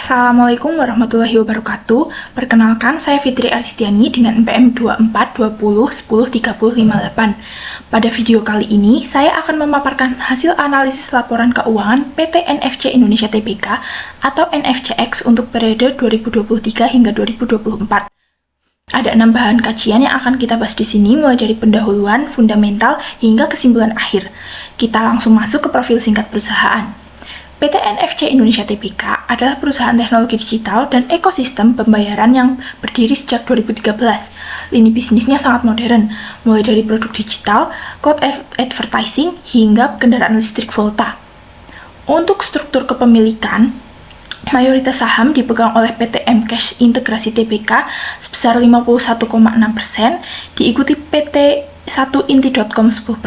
Assalamualaikum warahmatullahi wabarakatuh. Perkenalkan, saya Fitri Arsidiani dengan NPM 2420103058. Pada video kali ini, saya akan memaparkan hasil analisis laporan keuangan PT NFC Indonesia Tbk atau NFCX untuk periode 2023 hingga 2024. Ada 6 bahan kajian yang akan kita bahas di sini, mulai dari pendahuluan, fundamental, hingga kesimpulan akhir. Kita langsung masuk ke profil singkat perusahaan. PT NFC Indonesia Tbk adalah perusahaan teknologi digital dan ekosistem pembayaran yang berdiri sejak 2013. Lini bisnisnya sangat modern, mulai dari produk digital, cloud advertising, hingga kendaraan listrik Volta. Untuk struktur kepemilikan, mayoritas saham dipegang oleh PT Mcash Integrasi Tbk sebesar 51,6%, diikuti PT 1inti.com 10%,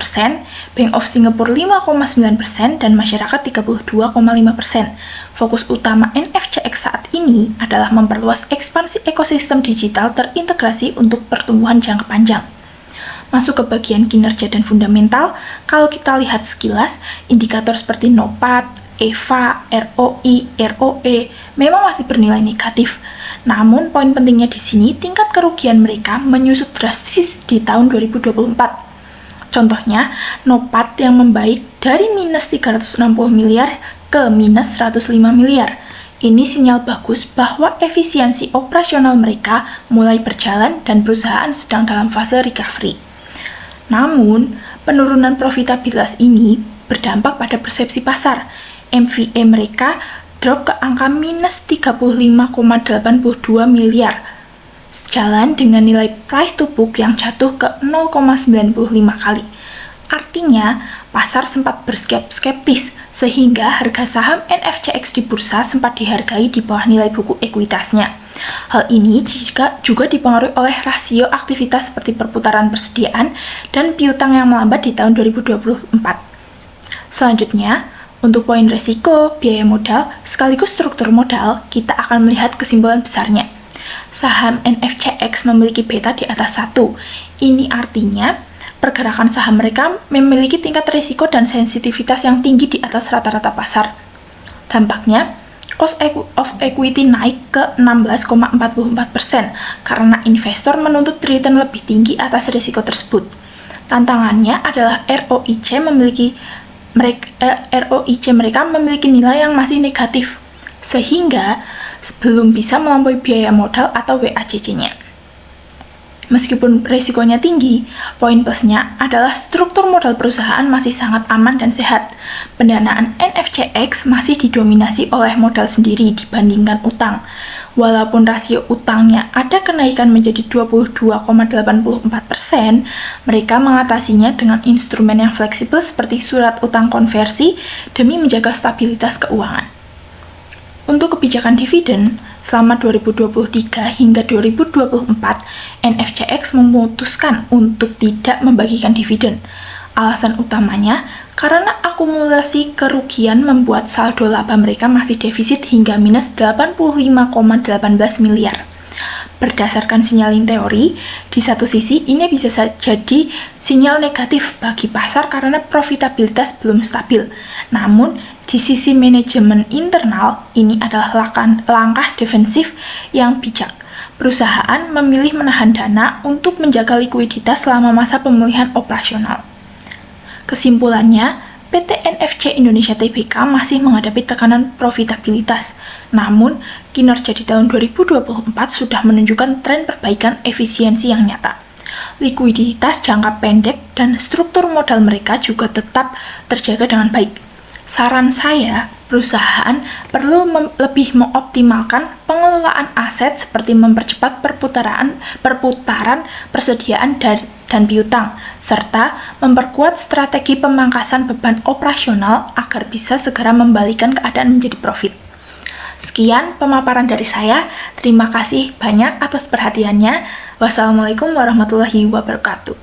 Bank of Singapore 5,9%, dan masyarakat 32,5%. Fokus utama NFCX saat ini adalah memperluas ekspansi ekosistem digital terintegrasi untuk pertumbuhan jangka panjang. Masuk ke bagian kinerja dan fundamental, kalau kita lihat sekilas, indikator seperti NOPAT, EVA, ROI, ROE memang masih bernilai negatif. Namun, poin pentingnya di sini, tingkat kerugian mereka menyusut drastis di tahun 2024. Contohnya, NOPAT yang membaik dari minus 360 miliar ke minus 105 miliar. Ini sinyal bagus bahwa efisiensi operasional mereka mulai berjalan dan perusahaan sedang dalam fase recovery. Namun, penurunan profitabilitas ini berdampak pada persepsi pasar. MVE mereka drop ke angka minus 35,82 miliar, sejalan dengan nilai price to book yang jatuh ke 0,95 kali. Artinya, pasar sempat berskeptis, sehingga harga saham NFCX di bursa sempat dihargai di bawah nilai buku ekuitasnya. Hal ini juga dipengaruhi oleh rasio aktivitas seperti perputaran persediaan dan piutang yang melambat di tahun 2024. Selanjutnya, untuk poin resiko, biaya modal, sekaligus struktur modal, kita akan melihat kesimpulan besarnya. Saham NFCX memiliki beta di atas 1. Ini artinya, pergerakan saham mereka memiliki tingkat risiko dan sensitivitas yang tinggi di atas rata-rata pasar. Dampaknya, cost of equity naik ke 16,44% karena investor menuntut return lebih tinggi atas risiko tersebut. Tantangannya adalah ROIC mereka memiliki nilai yang masih negatif, sehingga belum bisa melampaui biaya modal atau WACC-nya. Meskipun risikonya tinggi, poin plusnya adalah struktur modal perusahaan masih sangat aman dan sehat. Pendanaan NFCX masih didominasi oleh modal sendiri dibandingkan utang. Walaupun rasio utangnya ada kenaikan menjadi 22,84%, mereka mengatasinya dengan instrumen yang fleksibel seperti surat utang konversi demi menjaga stabilitas keuangan. Untuk kebijakan dividen, selama 2023 hingga 2024, NFCX memutuskan untuk tidak membagikan dividen. Alasan utamanya karena akumulasi kerugian membuat saldo laba mereka masih defisit hingga minus 85,18 miliar. Berdasarkan signaling teori, di satu sisi ini bisa jadi sinyal negatif bagi pasar karena profitabilitas belum stabil. Namun, di sisi manajemen internal, ini adalah langkah defensif yang bijak. Perusahaan memilih menahan dana untuk menjaga likuiditas selama masa pemulihan operasional. Kesimpulannya, PT NFC Indonesia Tbk masih menghadapi tekanan profitabilitas. Namun, kinerja di tahun 2024 sudah menunjukkan tren perbaikan efisiensi yang nyata. Likuiditas jangka pendek dan struktur modal mereka juga tetap terjaga dengan baik. Saran saya, perusahaan perlu lebih mengoptimalkan pengelolaan aset seperti mempercepat perputaran persediaan dan piutang, serta memperkuat strategi pemangkasan beban operasional agar bisa segera membalikan keadaan menjadi profit. Sekian pemaparan dari saya. Terima kasih banyak atas perhatiannya. Wassalamualaikum warahmatullahi wabarakatuh.